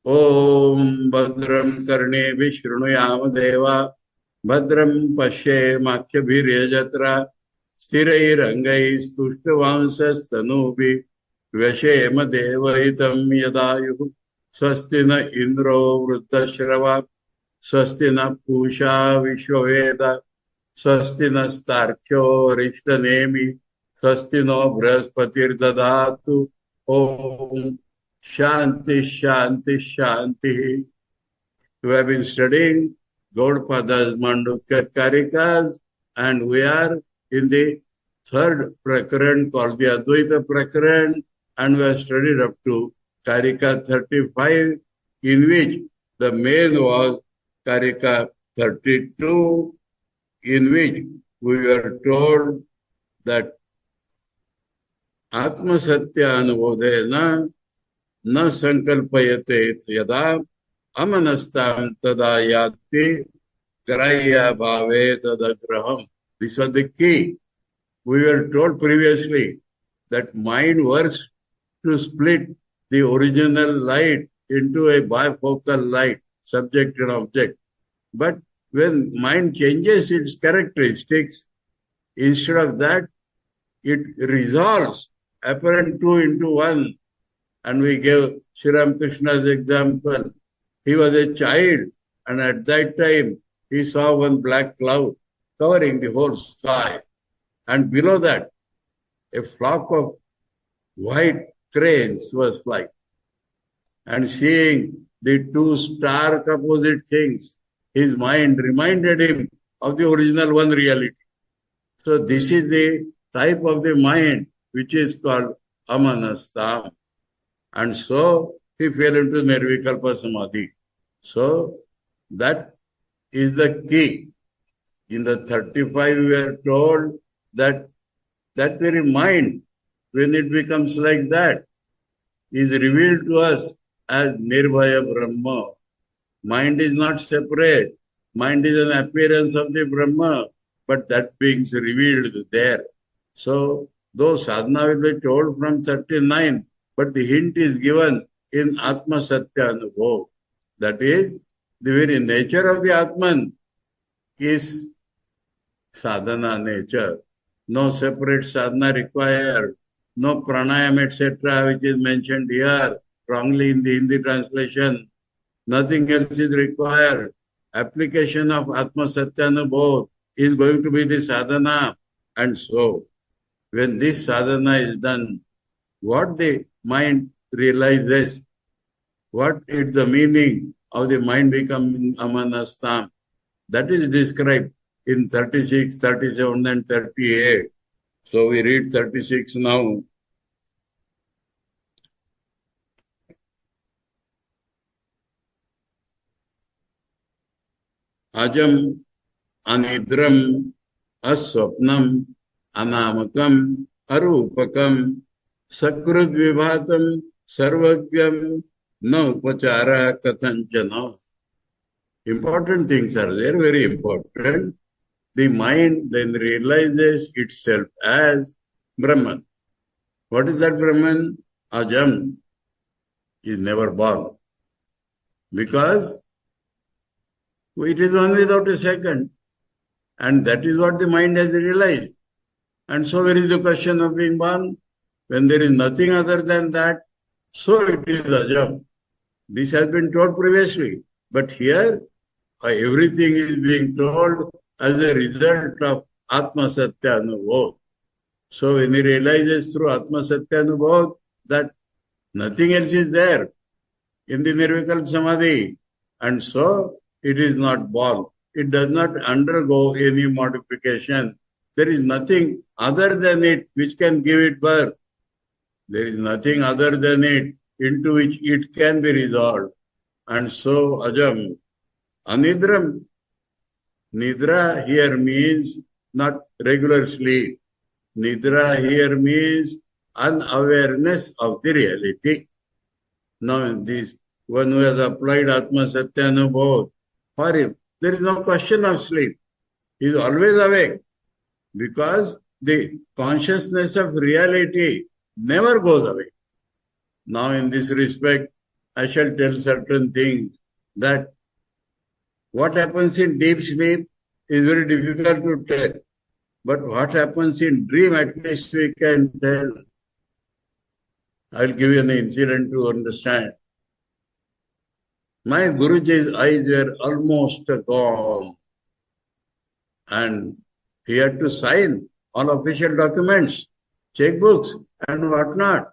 Om Badram Karnevi Shrunuyama Deva Badram Pashyemakshabhiryajatra Sthirairangai Stushtvamsas Tanubi Vyashema Devaitam Yadayuhu Swastina Indro Vruddashrava Swastina Pusha Vishwaveda Swastina Starkyo Rishtanemi Swastino Brahaspatir Dadatu Om Shanti, Shanti, Shanti. We have been studying Gaudapada's Mandukya Karikas, and we are in the third prakaran called the Advaita prakaran, and we have studied up to Karika 35, in which the main was Karika 32, in which we were told that Atma Satya Anubodhena न संकल्पयते यदा अमनस्ताम तदा याति grahya bhave tadagraham. This was the key. We were told previously that mind works to split the original light into a bifocal light, subject and object. But when mind changes its characteristics, instead of that, it resolves apparent two into one. And we gave Sri Ramakrishna's example. He was a child, and at that time he saw one black cloud covering the whole sky. And below that, a flock of white cranes was flying. And seeing the two stark opposite things, his mind reminded him of the original one reality. So this is the type of the mind which is called amanastam. And so he fell into Nirvikalpa Samadhi. So that is the key. In the 35 we are told that that very mind, when it becomes like that, is revealed to us as Nirvaya Brahma. Mind is not separate. Mind is an appearance of the Brahma, but that being revealed there. So though sadhana will be told from 39, but the hint is given in Atma Satya Anubhav. That is, the very nature of the Atman is sadhana nature. No separate sadhana required, no pranayam, etc., which is mentioned here wrongly in the Hindi translation. Nothing else is required. Application of Atma Satya Anubhav is going to be the sadhana. And so, when this sadhana is done, what the mind realizes, what is the meaning of the mind becoming amanastam, that is described in 36, 37 and 38. So we read 36 now. Ajam anidram aswapnam anamakam arupakam Sakrud Vibhatam Sarvagyam Na Upachara Kathanchana. Important things are there, very important. The mind then realizes itself as Brahman. What is that Brahman? Ajam is never born. Because it is one without a second. And that is what the mind has realized. And so where is the question of being born? When there is nothing other than that, so it is ajam. This has been told previously. But here, everything is being told as a result of Atma Satya Anubhav. So when he realizes through Atma Satya Anubhav that nothing else is there in the Nirvikalpa Samadhi, and so it is not born. It does not undergo any modification. There is nothing other than it which can give it birth. There is nothing other than it into which it can be resolved. And so, ajam, anidram. Nidra here means not regular sleep. Nidra here means unawareness of the reality. Now, this one who has applied Atma Satya Anubhav, for him, there is no question of sleep. He is always awake because the consciousness of reality never goes away. Now, in this respect, I shall tell certain things that what happens in deep sleep is very difficult to tell. But what happens in dream, at least we can tell. I'll give you an incident to understand. My Guruji's eyes were almost gone, and he had to sign all official documents, checkbooks, and whatnot.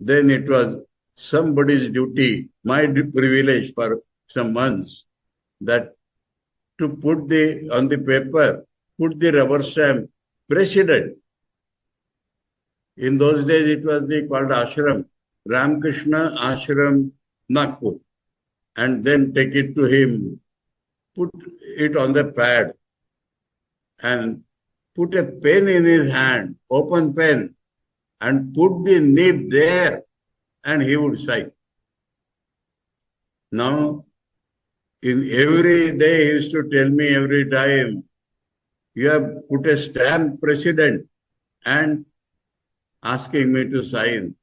Then it was somebody's duty, my privilege for some months, that to put on the paper, put the rubber stamp, President. In those days, it was called ashram, Ramakrishna Ashram, Nagpur. And then take it to him, put it on the pad, and put a pen in his hand, open pen, and put the nib there, and he would sign. Now, in every day, he used to tell me every time, you have put a stamp, President, and asking me to sign.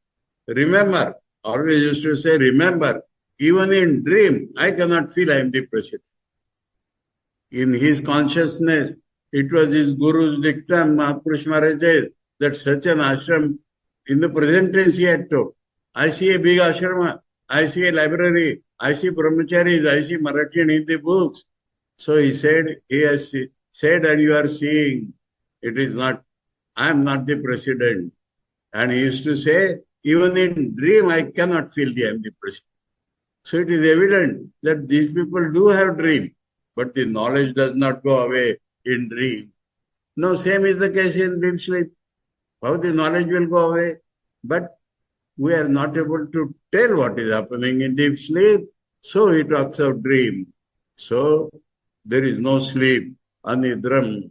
Remember, always used to say, remember, even in dream, I cannot feel I am the President. In his consciousness, it was his Guru's dictum, Mahapurush Maharaj says, that such an ashram, in the present tense he had told. I see a big ashrama, I see a library, I see brahmacharis, I see Marathi and Hindi books. So he said, he has said, and you are seeing, it is not, I am not the President. And he used to say, even in dream, I cannot feel I am the President. So it is evident that these people do have dream, but the knowledge does not go away in dream. No, same is the case in deep sleep. How the knowledge will go away? But we are not able to tell what is happening in deep sleep. So he talks of dream. So there is no sleep, anidram.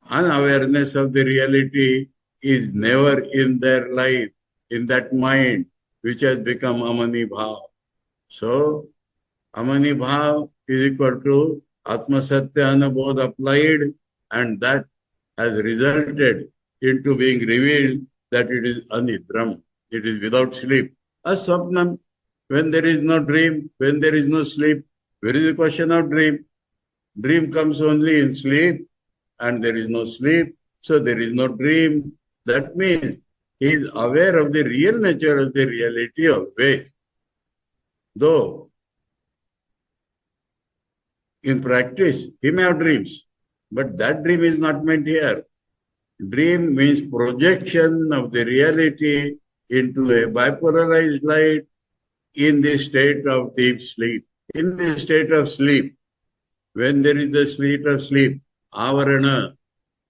Unawareness of the reality is never in their life, in that mind, which has become amani bhav. So, amani bhav is equal to atma satya anubodh applied, and that has resulted into being revealed that it is anidram. It is without sleep. Aswapnam, when there is no dream, when there is no sleep, where is the question of dream? Dream comes only in sleep, and there is no sleep, so there is no dream. That means he is aware of the real nature of the reality always. Though in practice he may have dreams, but that dream is not meant here. Dream means projection of the reality into a bipolarized light in the state of deep sleep. In the state of sleep, when there is the state of sleep, avarana,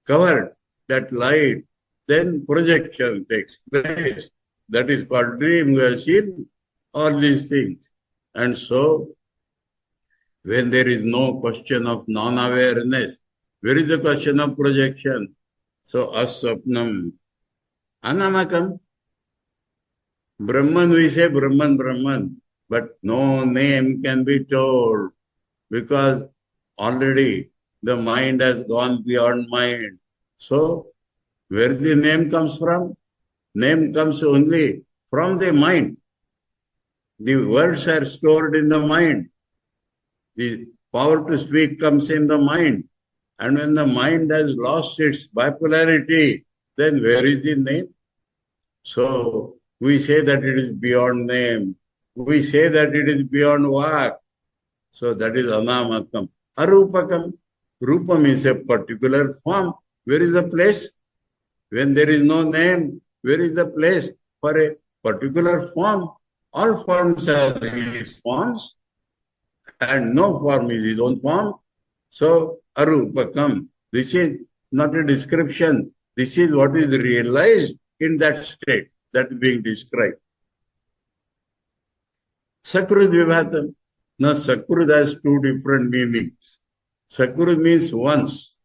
covered, that light, then projection takes place. That is called dream. We have seen all these things. And so, when there is no question of non-awareness, where is the question of projection? So, aswapnam, anamakam. Brahman, we say Brahman, Brahman, but no name can be told because already the mind has gone beyond mind. So, where the name comes from? Name comes only from the mind. The words are stored in the mind. The power to speak comes in the mind. And when the mind has lost its bipolarity, then where is the name? So, we say that it is beyond name. We say that it is beyond vak. So, that is anamakam. Arupakam. Rupa means a particular form. Where is the place? When there is no name, where is the place for a particular form? All forms are his forms, and no form is his own form. So, arupakam. This is not a description. This is what is realized in that state that is being described. Sakrud vibhatam. Now, sakrud has two different meanings. Sakrud means once,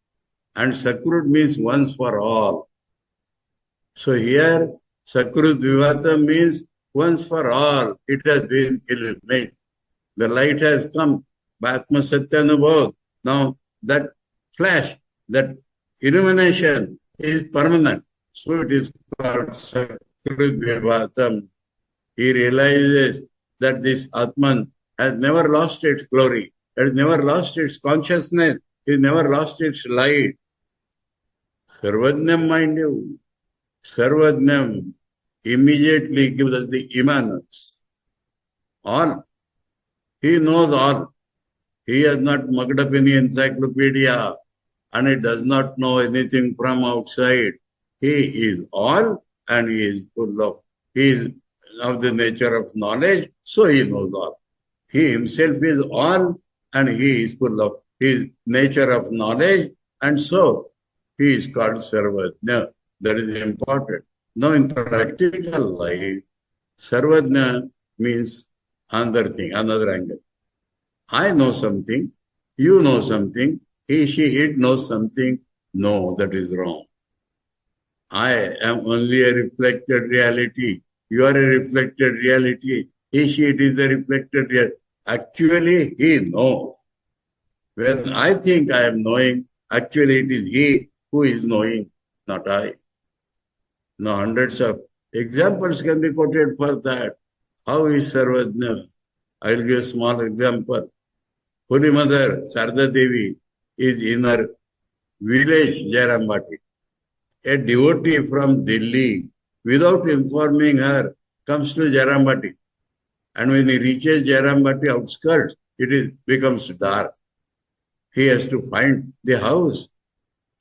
and sakrud means once for all. So here, sakrud vibhatam means once for all. It has been illuminated. The light has come by Atma Satya Anubodh. Now, that flash, that illumination is permanent. So it is called sakrud vibhatam. He realizes that this ātman has never lost its glory, has never lost its consciousness, has never lost its light. Sarvajnam, mind you, Sarvajnam immediately gives us the immanence. All. He knows all. He has not mugged up any encyclopedia and he does not know anything from outside. He is all and he is full of. He is of the nature of knowledge, so he knows all. He himself is all and he is full of his nature of knowledge, and so he is called Sarvajna. That is important. Now in practical life, Sarvajna means another thing, another angle. I know something, you know something, he, she, it knows something. No, that is wrong. I am only a reflected reality. You are a reflected reality. He, she, it is a reflected reality. Actually, he knows. When I think I am knowing, actually it is he who is knowing, not I. Now hundreds of examples can be quoted for that. How is Sarvajna? I will give a small example. Holy Mother Sarda Devi is in her village Jairambati. A devotee from Delhi, without informing her, comes to Jairambati. And when he reaches Jairambati outskirts, becomes dark. He has to find the house.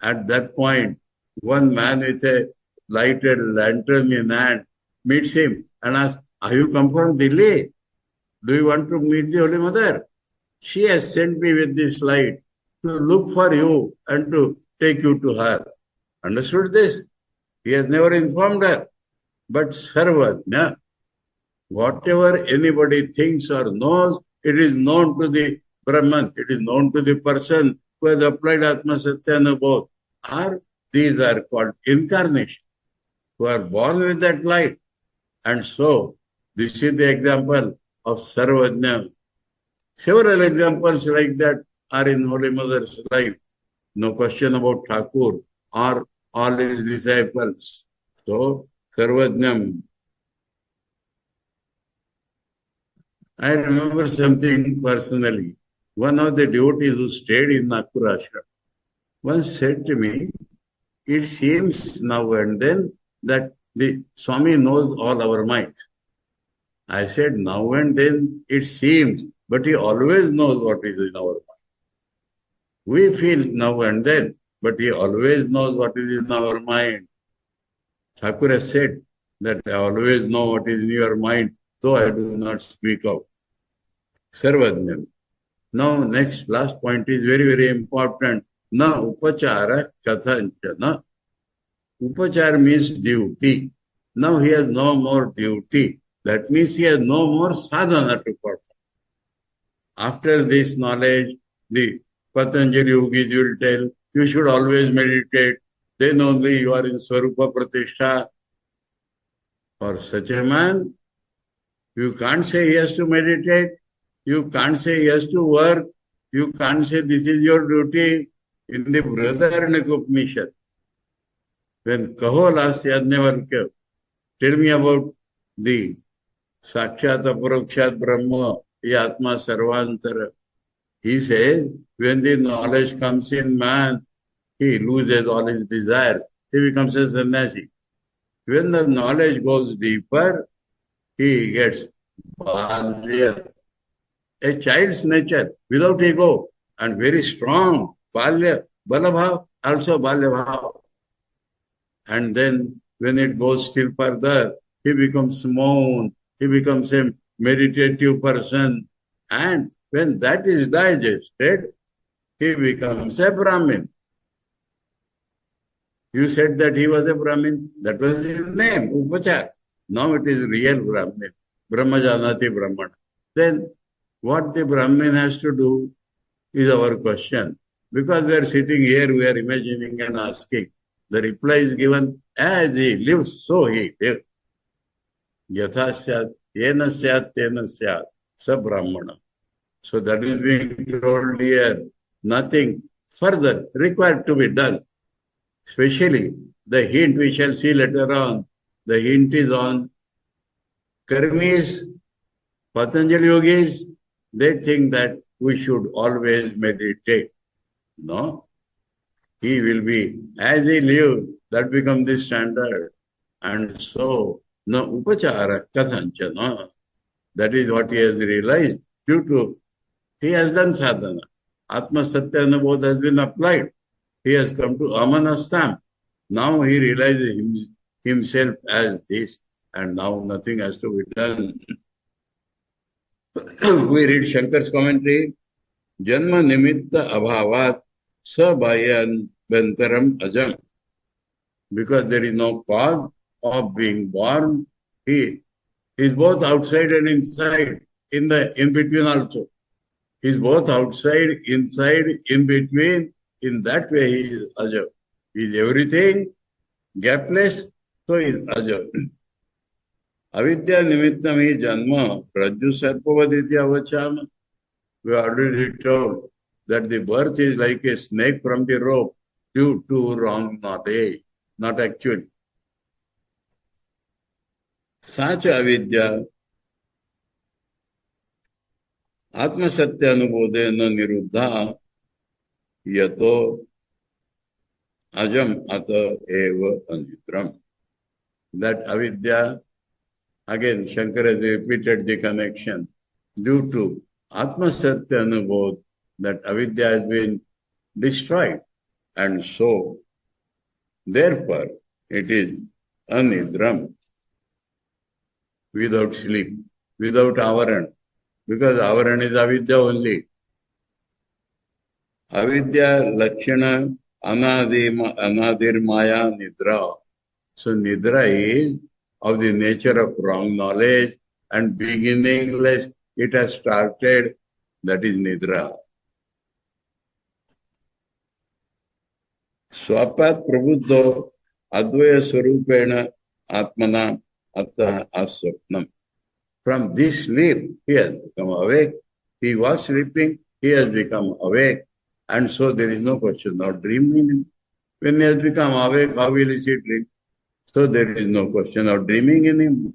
At that point, one man with a lighted lantern in hand meets him and asks, "Are you come from Delhi? Do you want to meet the Holy Mother? She has sent me with this light to look for you and to take you to her." Understood this? He has never informed her. But Sarvajna, whatever anybody thinks or knows, it is known to the Brahman, it is known to the person who has applied Atma Satyanubodh. These are called incarnation, who are born with that light. And so, this is the example of Sarvajna. Several examples like that are in Holy Mother's life. No question about Thakur or all his disciples. So, Sarvajnam. I remember something personally. One of the devotees who stayed in Nagpur ashram once said to me, "It seems now and then that the Swami knows all our minds." I said, "Now and then it seems, but he always knows what is in our mind. We feel now and then, but he always knows what is in our mind." Thakur has said that I always know what is in your mind, though I do not speak out. Sarvajnam. Now, last point is very, very important. Na upachara kathanchana. Upachara means duty. Now he has no more duty. That means he has no more sadhana to perform. After this knowledge, the Patanjali yogis will tell, you should always meditate. Then only you are in Swarupa Pratishtha. For such a man, you can't say he has to meditate. You can't say he has to work. You can't say this is your duty. In the Brahman Upanishad, when Kahol asked Yajnavalkya, tell me about the Sakshat Aparokshat Brahma, ātman sarvantara. He says, when the knowledge comes in man, he loses all his desires. He becomes a sannyasi. When the knowledge goes deeper, he gets balya, a child's nature, without ego, and very strong. Balya, balabhav, also balyabhav. And then when it goes still further, he becomes moon, he becomes a meditative person. And when that is digested, he becomes a Brahmin. You said that he was a Brahmin. That was his name, Upachar. Now it is real Brahmin. Brahmajanati Brahmana. Then what the Brahmin has to do is our question. Because we are sitting here, we are imagining and asking. The reply is given, as he lives, so he lives. Yatha syat, yena syat, tena syat, sa Brahmana. So that is being told here. Nothing further required to be done. Especially the hint we shall see later on. The hint is on Karmis, Patanjali yogis, they think that we should always meditate. No. He will be, as he lived, that becomes the standard. And so, no upachara kathanchana. That is what he has realized due to, he has done sadhana. Atma Satya Anubodh has been applied. He has come to Amanastam. Now he realizes himself as this, and now nothing has to be done. We read Shankar's commentary. Janma nimitta abhavat sabhayantaram ajam. Because there is no cause of being born, he is both outside and inside, in between also. He is both outside, inside, in between. In that way he is ajam. He is everything, gapless, so he is ajam. Avidya nimittam hi janma rajju sarpavaditi avachama. We already told that the birth is like a snake from the rope due to wrong knowledge, not actually. Sacha avidya atma satya anubodena niruddha yato ajam ata eva anitram. That avidya, again Shankara has repeated the connection. Due to atma satya anubodh, that avidya has been destroyed. And so, therefore, it is anidram, without sleep, without avaran, because avaran is avidya only. Avidya lakshana anadir maya nidra. So nidra is of the nature of wrong knowledge and beginningless. It has started, that is nidra. Swapat prabuddho advaya swarupena atmana atta aswapnam. From this sleep, he has become awake. He was sleeping, he has become awake. And so there is no question of dreaming. When he has become awake, how will he see dream? So there is no question of dreaming in him.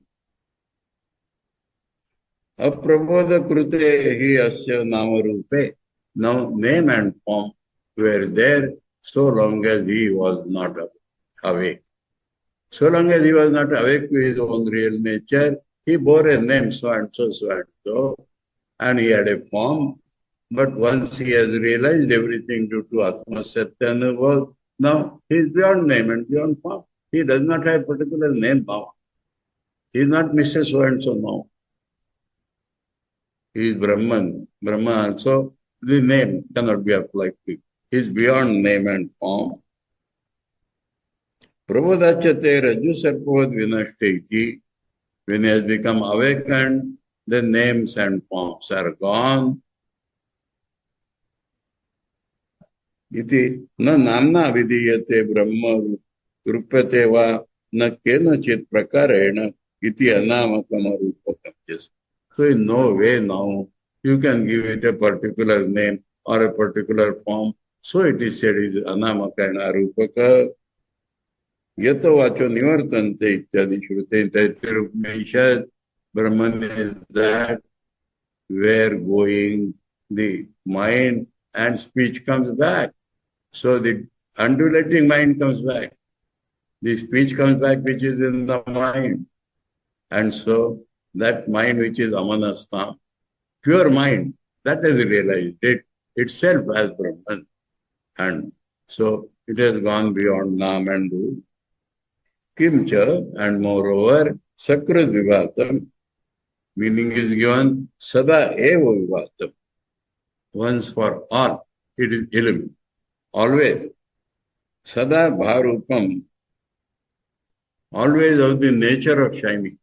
Aprabodha krute hi asya nama rupe. Now name and form were there so long as he was not awake. So long as he was not awake to his own real nature, he bore a name, so and so, so and so, and he had a form. But once he has realized everything due to Atma Satya Anubodh, now he is beyond name and beyond form. He does not have a particular name now. He is not Mr. So and so now. He is Brahman. Brahman also, the name cannot be applied to him. He is beyond name and form. Prabodhachate rajju sarpavad vinashteti. When he has become awakened, the names and forms are gone. Iti na namna vidiyate brahma rupate va na kenachit prakarena iti anamakama rupakam. So in no way now you can give it a particular name or a particular form. So it is said is anamakana rupaka. Yato vacho nivartante ityadi shrute in Upanishad. Brahman is that where going the mind and speech comes back. So the undulating mind comes back. The speech comes back which is in the mind. And so that mind which is amanastam, pure mind, that has realized it itself as Brahman. And so it has gone beyond Nam and Ru. Kimcha, and moreover, Sakrat Vivatam, meaning is given Sada Eva Vivatam. Once for all, it is eliminated. Always. Sada Bharupam, always of the nature of shining.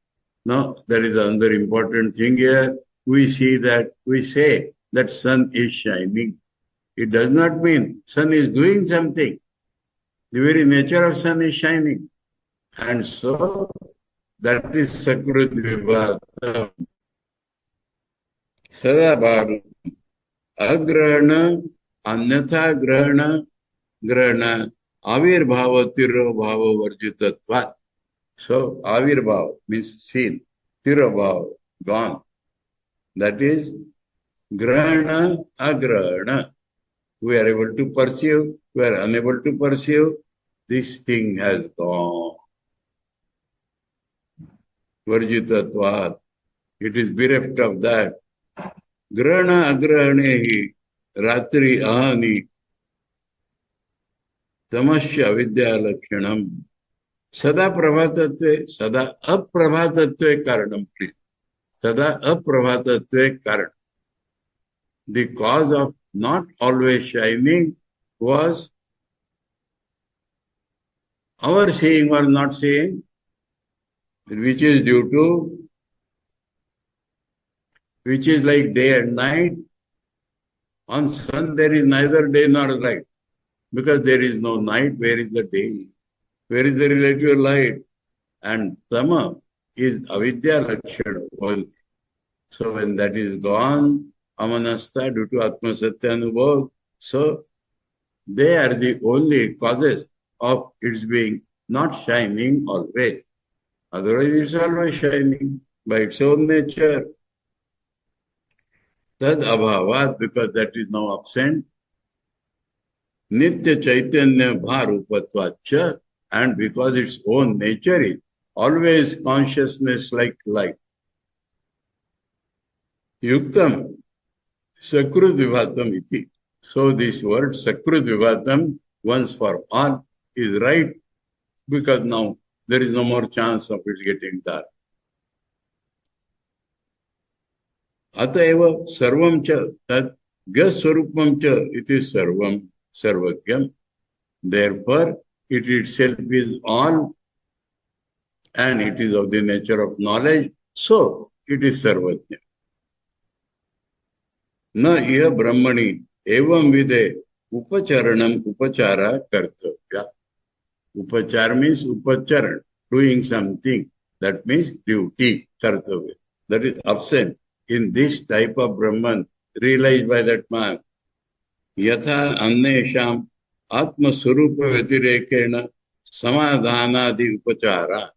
Now, there is another important thing here. We say that sun is shining. It does not mean sun is doing something. The very nature of sun is shining. And so, that is Sakrat Vivatam. Sada Bharupam. Agrahana, Anyatha Grahana, Avirbhava Tirobhava Varjitatvat. So, Avirbhava means seen. Tirabhav, gone. That is grahana, agrahana. We are able to perceive, we are unable to perceive. This thing has gone. Varjitatvat. It is bereft of that. Grahana agrahanehi ratri ahani tamasya vidya lakshanam. Sada prabhatatve, sada aprabhatatve karanam, please. Sada aprabhatatve karanam. The cause of not always shining was our seeing or not seeing, which is due to, which is like day and night. On sun there is neither day nor light, because there is no night. Where is the day? Where is the relative light? And tama is avidya lakshana only. So when that is gone, amanasta due to atma satya anubhav, so they are the only causes of its being not shining always. Otherwise it's always shining by its own nature. Tad abhavat, because that is now absent. Nitya chaitanya bharupatvacha, and because its own nature is always consciousness like light. Yuktam sakrut vivatam iti. So this word sakrut vivatam, once for all, is right, because now there is no more chance of it getting dark. Atayeva sarvam cha tat gaswarupam cha iti sarvam sarvagyam. Therefore, it itself is all, and it is of the nature of knowledge, so it is sarvajna. Na iha brahmani evam vide upacharanam upachara kartavya. Upachar means upacharan, doing something. That means duty, kartavya. That is absent in this type of Brahman, realized by that man. Yatha annesham atma surupa vatirekena samadhanadi upachara.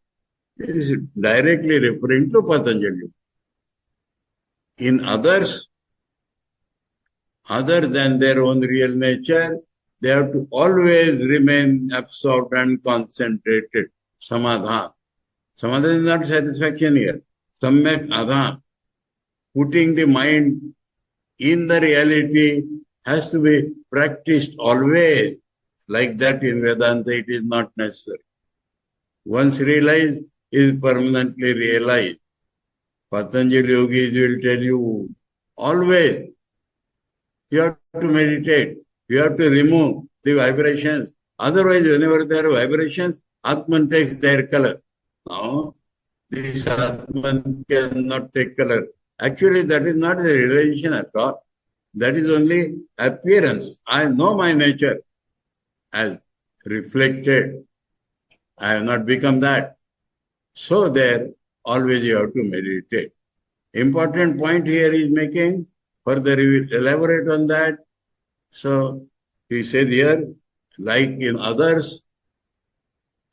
This is directly referring to Patanjali. In others, other than their own real nature, they have to always remain absorbed and concentrated. Samadhan. Samadhan is not satisfaction here. Samyak adhan. Putting the mind in the reality has to be practiced always. Like that in Vedanta, it is not necessary. Once realized, is permanently realized. Patanjali yogis will tell you, always, you have to meditate. You have to remove the vibrations. Otherwise, whenever there are vibrations, ātman takes their color. Now, this ātman cannot take color. Actually, that is not the realization at all. That is only appearance. I know my nature as reflected. I have not become that. So there, always you have to meditate. Important point here is making. Further, he will elaborate on that. So, he says here, like in others,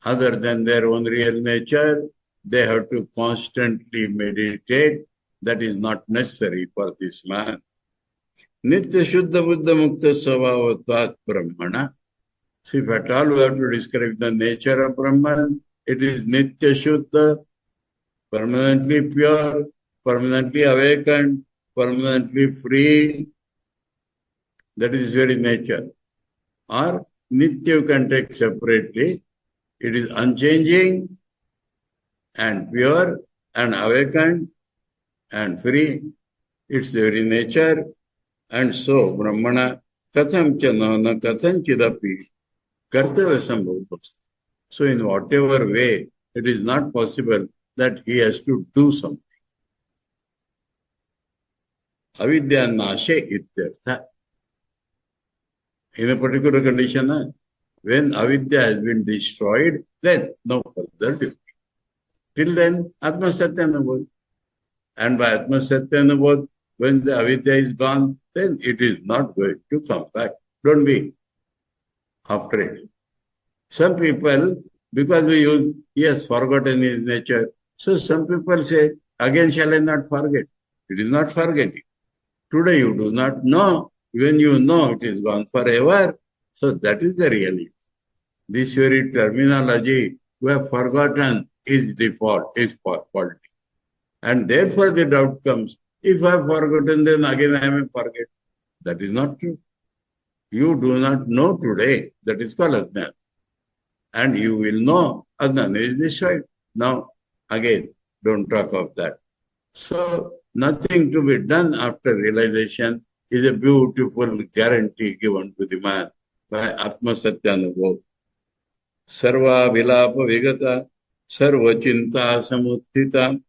other than their own real nature, they have to constantly meditate. That is not necessary for this man. Nitya Shuddha Buddha Mukta Svabhavatvat Brahmana. See, if at all we have to describe the nature of Brahman, it is Nitya Shuddha, permanently pure, permanently awakened, permanently free. That is very nature. Or Nitya you can take separately. It is unchanging and pure and awakened and free. Its very nature. And so, Brahmana katham cha na katham chidapi kartavya sambhavah. So, in whatever way, it is not possible that he has to do something. Avidya nashe ityartha. In a particular condition, when avidya has been destroyed, then no further duty. Till then, Atma Satya Anubodh. And by Atma Satya Anubodh, when the avidya is gone, then it is not going to come back. Don't be afraid. Some people, because we use, he has forgotten his nature. So some people say, again shall I not forget? It is not forgetting. Today you do not know. When you know, it is gone forever. So that is the reality. This very terminology we have forgotten is default, is faulty. And therefore the doubt comes. If I have forgotten, then again I may forget. That is not true. You do not know today. That is called ātman. And you will know ātman is destroyed. Now, again, don't talk of that. So, nothing to be done after realization is a beautiful guarantee given to the man by Atma Satyanubhav. Sarva vilapa vigata, sarva chinta samuttita,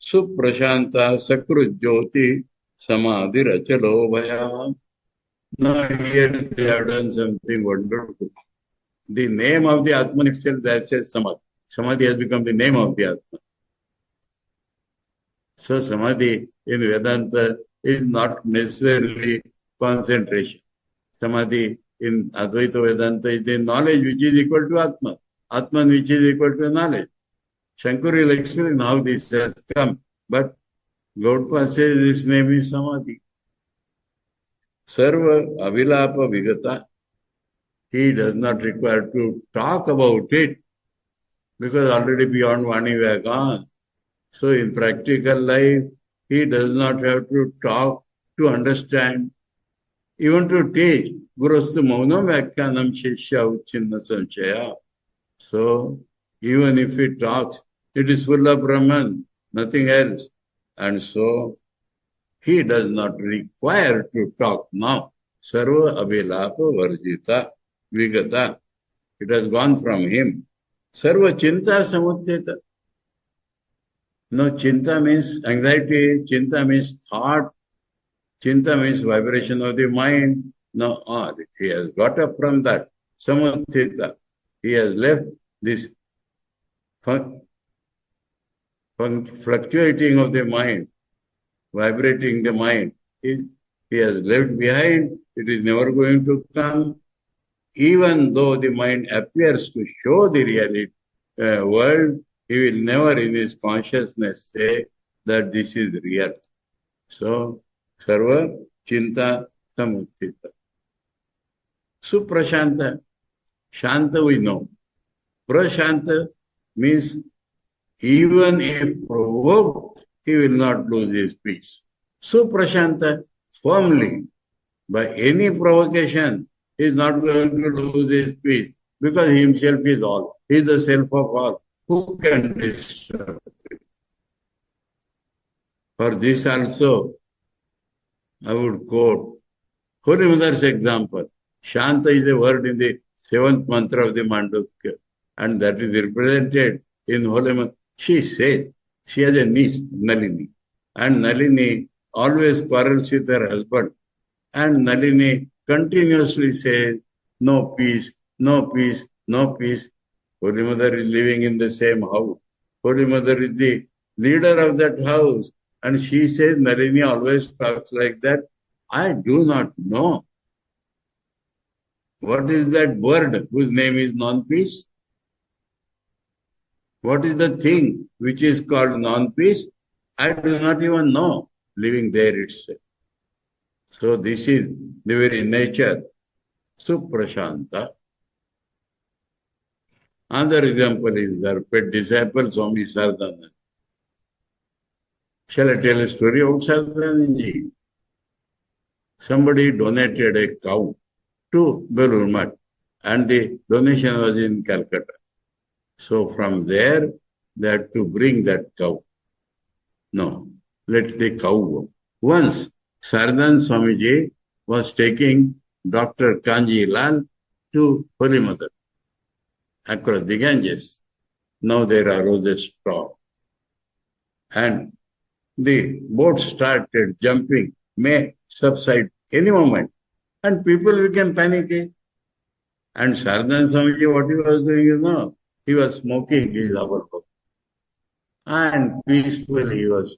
suprashanta sakrujyoti, samadhirachalo bhaya. Now here they have done something wonderful. The name of the Atman itself, that says Samadhi. Samadhi has become the name of the Atman. So Samadhi in Vedanta is not necessarily concentration. Samadhi in Advaita Vedanta is the knowledge which is equal to Atman. Atman which is equal to knowledge. Shankara will explain how this has come. But Govt says its name is Samadhi. Sarva avilapa vigata. He does not require to talk about it because already beyond Vani we are gone. So in practical life, he does not have to talk to understand, even to teach. Gurustu maunam vyakyanam shishya uchinna sanchaya. So even if he talks, it is full of Brahman, nothing else. And so he does not require to talk now. Sarva abhilapa varjita vigata. It has gone from him. Sarva chinta samuttita. No, chinta means anxiety, chinta means thought, chinta means vibration of the mind. No, he has got up from that. Samuttita. He has left this fluctuating of the mind, vibrating the mind. He has left behind. It is never going to come. Even though the mind appears to show the reality world, he will never in his consciousness say that this is real. So, sarva chinta samuttita. Suprashanta. Shanta we know. Prashanta means even if provoked, he will not lose his peace. Suprashanta, firmly, by any provocation, he is not going to lose his peace because he himself is all. He is the self of all. Who can disturb it? For this also, I would quote Holy Mother's example. Shanta is a word in the 7th mantra of the Mandukya, and that is represented in Holy Mother. She says, she has a niece, Nalini, and Nalini always quarrels with her husband, and Nalini continuously says, no peace, no peace, no peace. Holy Mother is living in the same house. Holy Mother is the leader of that house. And she says, Nalini always talks like that. I do not know. What is that bird whose name is non-peace? What is the thing which is called non-peace? I do not even know, living there itself. So this is the very nature, Suprashanta. Another example is our pet disciple, Swami Sardananda. Shall I tell a story about Sardananda? Somebody donated a cow to Belur Math, and the donation was in Calcutta. So from there, they had to bring that cow. No, let the cow go. Once, Sardan Swamiji was taking Dr. Kanji Lal to Holy Mother across the Ganges. Now there arose a storm. And the boat started jumping, may subside any moment. And people became panicky. And Sardan Swamiji, what he was doing, he was smoking his Atharvaveda. And peacefully he was.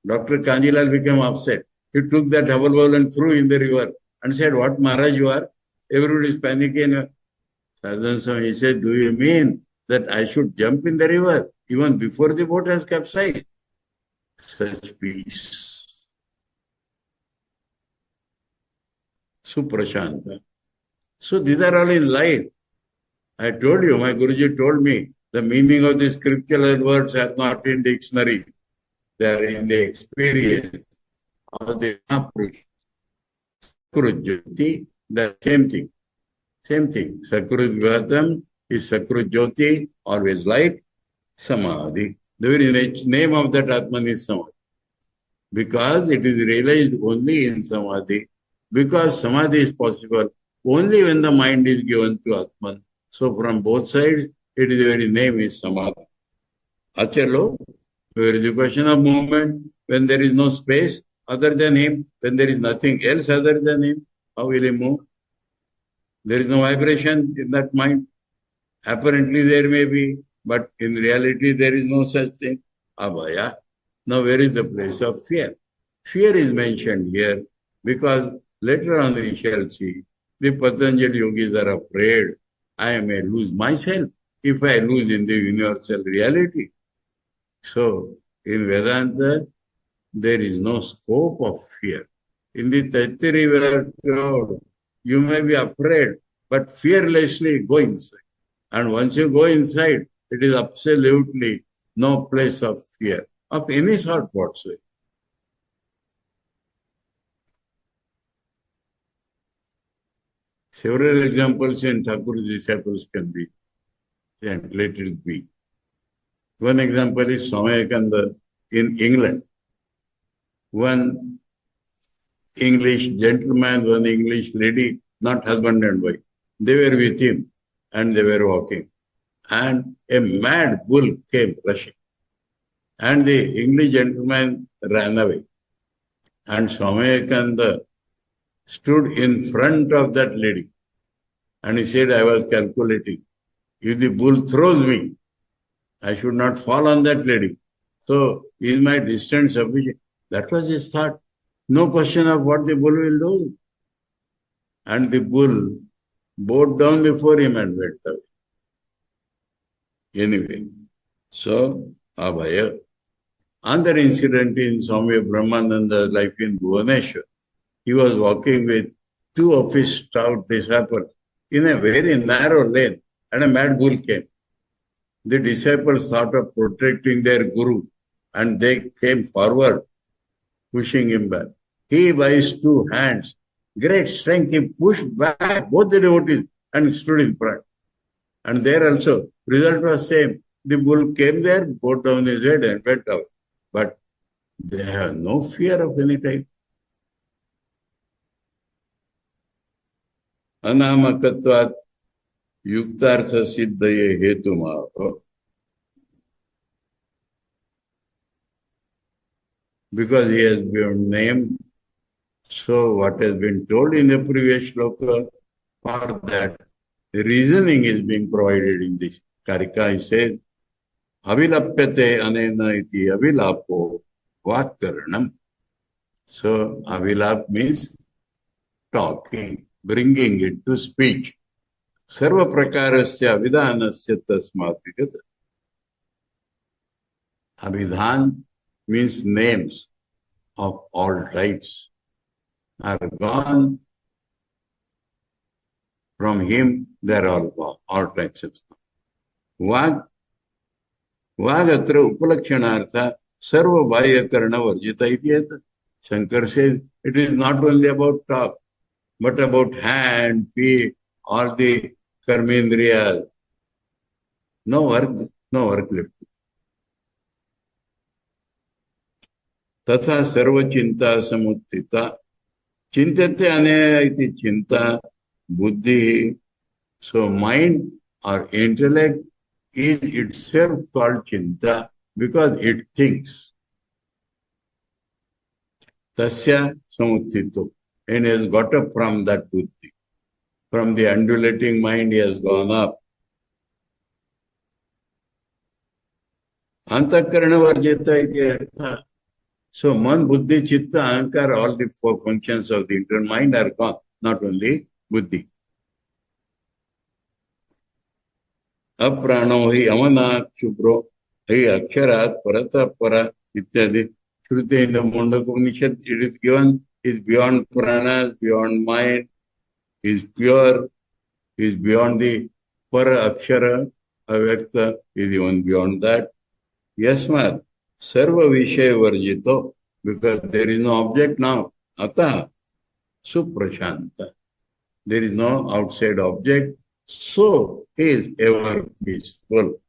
Dr. Kanjilal became upset. He took that Atharvaveda and threw in the river and said, what Maharaj you are? Everybody is panicking. Sardan Swami said, do you mean that I should jump in the river even before the boat has capsized? such peace. Suprashanta. So these are all in life. I told you, my Guruji told me, the meaning of the scriptural words are not in dictionary. They are in the experience of the Mahapurush. Sakrujyoti, the same thing. Same thing. Sakrujvatam is Sakrujyoti, always light. Samadhi. The very name of that Atman is Samadhi. Because it is realized only in Samadhi. Because Samadhi is possible only when the mind is given to Atman. So from both sides, it is the very name is Samadhi. Achalo, there is a question of movement when there is no space other than him, when there is nothing else other than him, how will he move? There is no vibration in that mind. Apparently there may be, but in reality there is no such thing. Abhaya. Now where is the place of fear? Fear is mentioned here because later on we shall see the Patanjali yogis are afraid I may lose myself if I lose in the universal reality. So in Vedanta there is no scope of fear. In the Taitiri we are told, you may be afraid, but fearlessly go inside. And once you go inside, it is absolutely no place of fear, of any sort whatsoever. Several examples in Thakur's disciples can be, and let it be. One example is Swami Vivekananda in England. One English gentleman, one English lady, not husband and wife, they were with him and they were walking. And a mad bull came rushing. And the English gentleman ran away. And Swami Vivekananda stood in front of that lady. And he said, I was calculating. If the bull throws me, I should not fall on that lady. So is my distance sufficient? That was his thought. No question of what the bull will do. And the bull bowed down before him and went away. Anyway, so Abhaya. Another incident in Swami Brahmananda's life in Bhuvaneshwar. He was walking with two of his stout disciples in a very narrow lane, and a mad bull came. The disciples thought of protecting their guru, and they came forward, pushing him back. He, by his two hands, great strength, he pushed back both the devotees and stood in front. And there also, result was same. The bull came there, bowed down his head and went out. But they have no fear of any type. Anamakatvat yuktartha siddhaye hetumāho. Because he has been named, so what has been told in the previous shloka, for that, the reasoning is being provided in this. Karika, he says, Avilapyate anena iti avilapo vatkaranam. So, avilap means talking, bringing it to speech. Sarva prakarasya avidhanasya tasmat vigata. Avidhan means names of all types are gone. From him, they are all gone, all types of stuff. Vagatra upalakshanartha sarva bhaya-karana varjita ityata. Shankar says it is not only about talk, but about hand, feet, all the karmendriyas. No work left. Tatha sarva chinta samuttita. Chintate anaya iti chinta buddhi. So mind or intellect is itself called chinta because it thinks. Tasya samuttito. And he has got up from that buddhi. From the undulating mind he has gone up. Antakarana varjita iti artha. So man, buddhi, chitta, ahankara, all the four functions of the internal mind are gone, not only buddhi. Aprano hi amana shubro hi aksharat parata para ityadi. Shruti in the Mandukya Upaniṣad, it is given, is beyond prana, beyond mind, is pure, is beyond the para akshara, avyakta, is even beyond that. Yasmat, sarva vishaya varjito, because there is no object now. Atah, suprashanta. There is no outside object, so he is ever peaceful.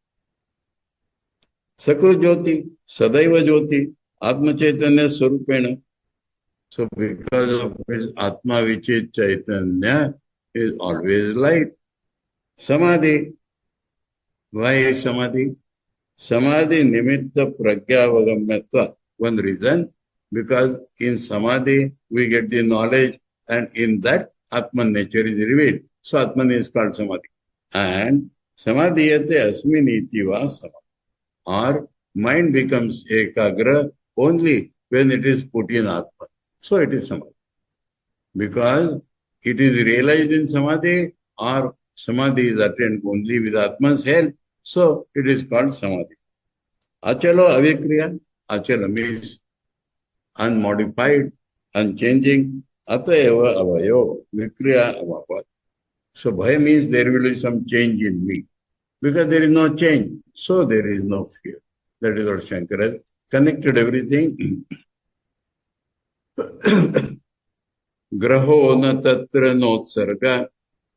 Sakru Jyoti, Sadaiva Jyoti, Atma Chaitanya Swarupena. So because of his Atma which is Chaitanya, is always light. Samadhi. Why is Samadhi? Samadhi nimitta pragyavagamyatva. One reason, because in Samadhi we get the knowledge, and in that Atman nature is revealed. So Atman is called Samadhi. And Samadhiyate asmin itiva Samadhi. Or mind becomes ekagra only when it is put in Atman. So it is Samadhi. Because it is realized in Samadhi, or Samadhi is attained only with Atman's help. So it is called Samadhi. Achalo avikriya. Achala means unmodified, unchanging. Atayava avayo. Vikriya avapa. So bhaya means there will be some change in me. Because there is no change, so there is no fear. That is what Shankara has connected everything. Graho na tatra notsarga,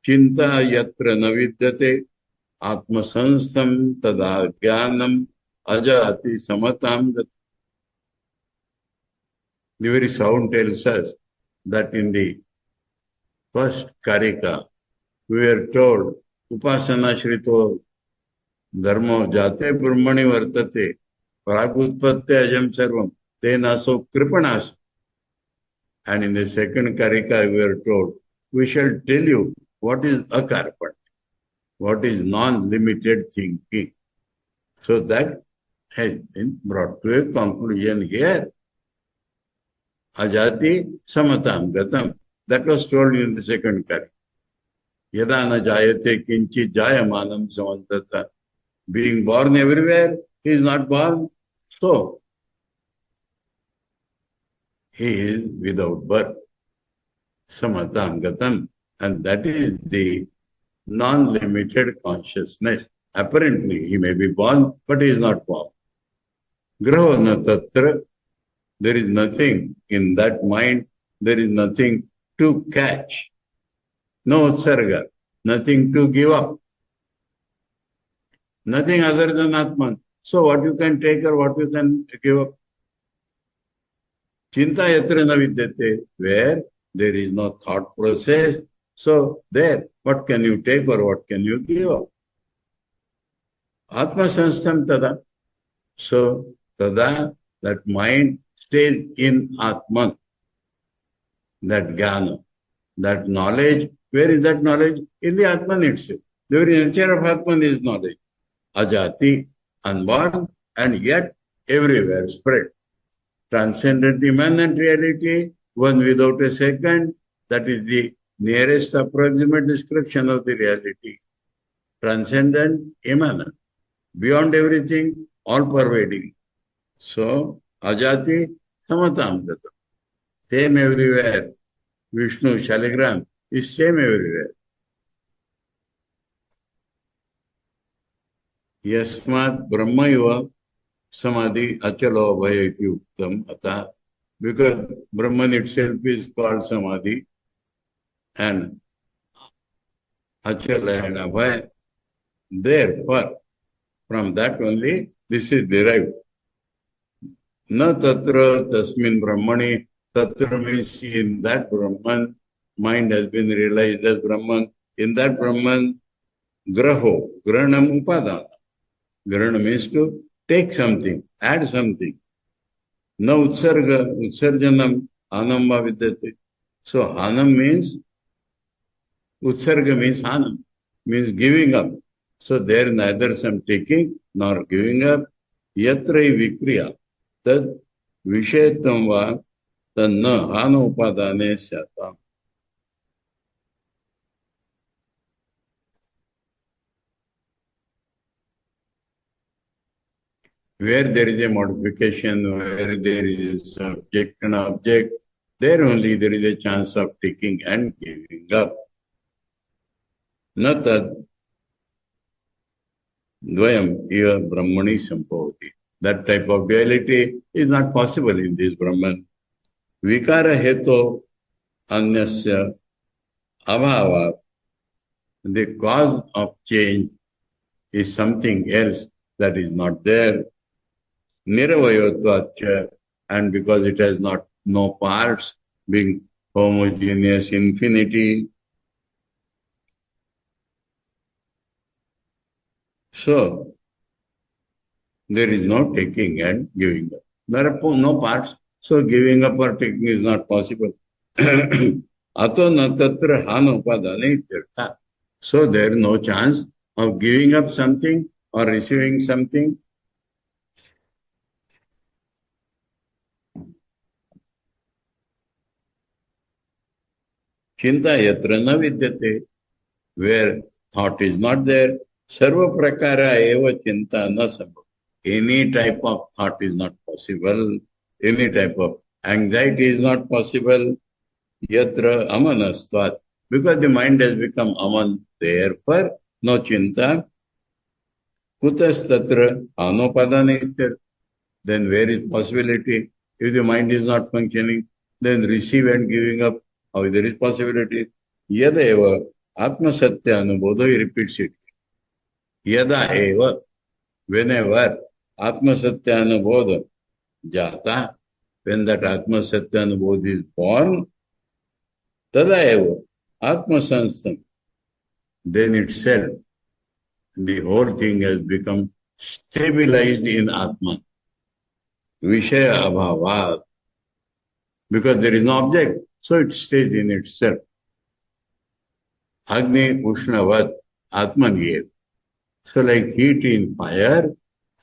chinta yatra na vidyate, atma sanstam tada jnanam ajati samatam gati. The very sound tells us that in the first karika, we are told, upasana shrito dharmo jate brahmani vartate, pragutpatte ajam sarvam, tenaso kripanas. And in the second karika, we are told, we shall tell you what is akarpan, what is non-limited thinking. So that has been brought to a conclusion here. Ajati samatam gatam. That was told in the second karika. Yada na jayate kinchi jayamanam samantata. Being born everywhere, he is not born. So, he is without birth. Samatam gatam. And that is the non-limited consciousness. Apparently, he may be born, but he is not born. Graho na tatra. There is nothing in that mind. There is nothing to catch. No utsarga. Nothing to give up. Nothing other than Atman. So what you can take or what you can give up? Chinta yatra na vidyate, where there is no thought process. So there, what can you take or what can you give up? Atma sanstam tada. So tada, that mind stays in Atman. That jnana, that knowledge. Where is that knowledge? In the Atman itself. The very nature of Atman is knowledge. Ajati, unborn, and yet everywhere spread. Transcendent immanent reality, one without a second, that is the nearest approximate description of the reality. Transcendent, immanent, beyond everything, all pervading. So, Ajati, Samatam Gatam. Same everywhere. Vishnu, Shaligram, is same everywhere. Yasmat Brahmayava Samadhi Achalo Bhayati Uktam Ata. Because Brahman itself is called Samadhi, and Achala and Abhay. Therefore, from that only this is derived. Na tatra tasmin Brahmani. Tatra means in that Brahman, mind has been realized as Brahman. In that Brahman, graho, granam upadana. Grana means to take something, add something. Na utsarga, utsarjanam, anamba vidyate. So hanam means, utsarga means hanam, means giving up. So there neither some taking nor giving up. Yatrai vikriya, tad vishetam va, tad na hana upadane syatam. Where there is a modification, where there is a subject and object, there only there is a chance of taking and giving up. Not that dvayam eva brahmani sambhavati. That type of duality is not possible in this Brahman. Vikara heto anyasya abhava. The cause of change is something else that is not there. Niravayotvacha, and because it has no parts, being homogeneous infinity. So, there is no taking and giving up. There are no parts, so giving up or taking is not possible. Ato na tatra hanopadane tirtha. So there is no chance of giving up something or receiving something. Chinta yatra na vidyate. Where thought is not there, sarva prakara eva chinta na sabha. Any type of thought is not possible. Any type of anxiety is not possible. Yatra amanastvat. Because the mind has become aman, therefore no chinta. Kutas tatra anopadanityar. Then where is possibility? If the mind is not functioning, then receive and giving up, how there is possibility? Yada eva atma satya anubodha, he repeats it. Yada eva, whenever atma satya anubodha jata, when that atma satya anubodha is born, tada eva atma sanstam, then itself the whole thing has become stabilized in atman. Vishaya abhavat. Because there is no object, so it stays in itself. Agni ushnavat atmanyev. So like heat in fire,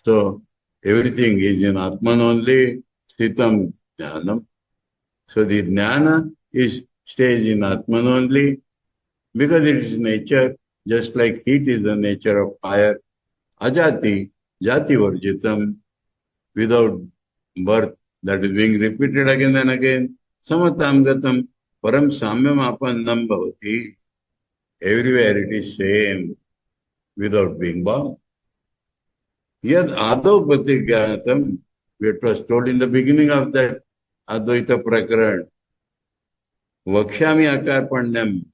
so everything is in atman only, sthitam jnanam. So the jnana stays in atman only, because it is nature, just like heat is the nature of fire. Ajati, jati varjitam, without birth, that is being repeated again and again. Samatam gatam param samyam apannam bhavati. Everywhere it is same, without being born. Yad adau patigyatam, it was told in the beginning of that Advaita Prakaran. Vakshami akarpanyam,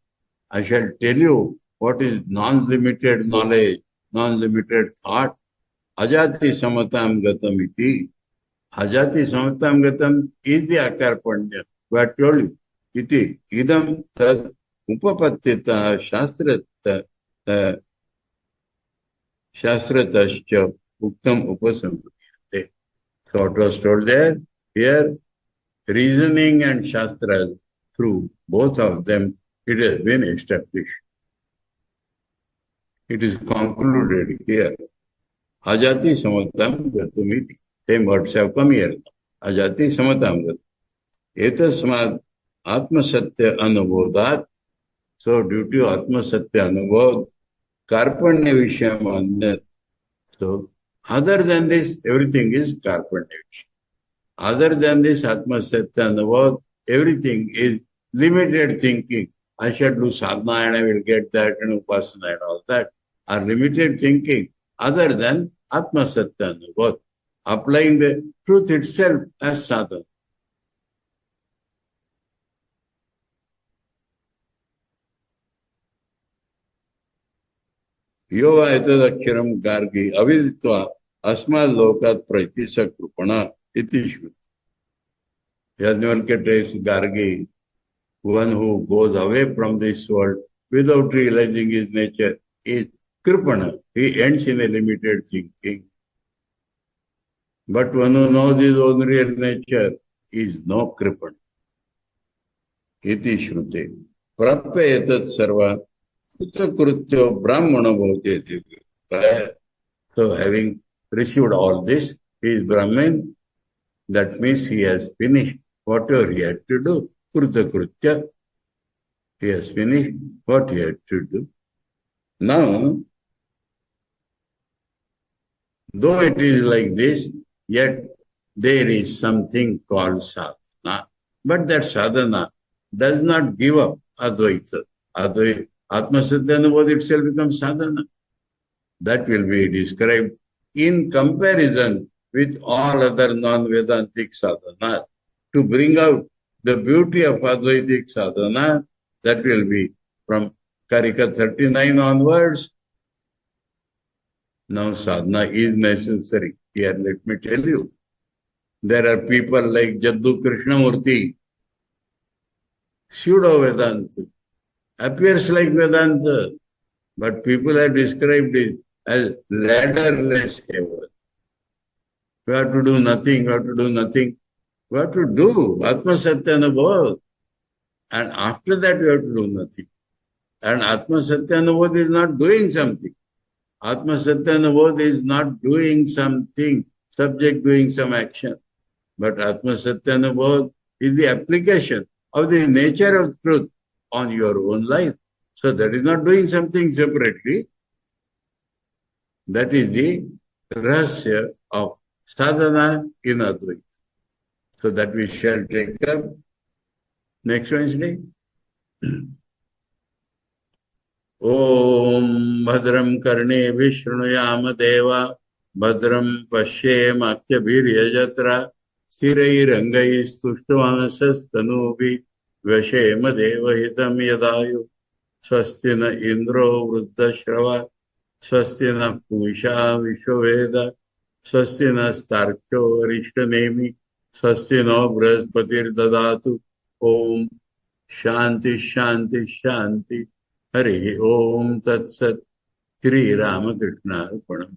I shall tell you what is non-limited knowledge, non-limited thought. Ajati samatam gatam iti. Ajati samatam gatam is the akarpanya. We are told you. Iti idam tad upapattita shastratascha uktam upasampriyate. So what was told there? Here, reasoning and shastras, through both of them, it has been established. It is concluded here. Ajati samatam gatumiti. Same words have come here. Ajati samatam gatum. Etasmad atma satya anubodhat. So due to atma satya anubodh, karpanya vishayam anyat. So other than this, everything is karpanya vishayam. Other than this atma satya anubodh, everything is limited thinking. I shall do sadhana and I will get that, and upasana and all that are limited thinking. Other than atma satya anubodh, applying the truth itself as sadhana. Yova etadaksharam gargi aviditva asmad lokat praitisa krupana iti shruti. Yajnavalkya takes gargi, one who goes away from this world without realizing his nature, is kripana. He ends in a limited thinking. But one who knows his own real nature is no kripana. Iti shruti. Prapya etat sarva kritya brahmana bhavati. So having received all this, he is Brahman. That means he has finished whatever he had to do. Kritya. He has finished what he had to do. Now, Though it is like this, yet there is something called sadhana. But that sadhana does not give up Advaita. Advaita, Atma-Satyanubodh itself becomes sadhana. That will be described in comparison with all other non-Vedantic sadhanas. To bring out the beauty of Advaitic sadhana, that will be from Karika 39 onwards. Now sadhana is necessary. Here let me tell you. There are people like Jaddu Krishnamurti, pseudo-Vedanta, appears like Vedanta, but people have described it as ladderless heaven. We have to do nothing, we have to do nothing. We have to do Atma Satyanubodh. And after that we have to do nothing. And Atma Satyanubodh is not doing something. Atma Satyanubodh is not doing something, subject doing some action. But Atma Satyanubodh is the application of the nature of truth on your own life. So that is not doing something separately. That is the rahasya of sadhana in Advaita. So that we shall take up next Wednesday. Om Bhadram Karne Vishnuyama Deva Bhadram Pashyemakyabhiryajatra Sthirairangai Stushtavanasas Tanubi Vashema Deva Hitam Yadayu Swastina Indro Vruddashrava Swastina Pusha Vishwaveda Swastina Starkyo Arishtanemi Swastina Brahaspatir Dadatu Om Shanti Shanti Shanti Hari Om Tat Sat Shri Ramakrishna Arpanam.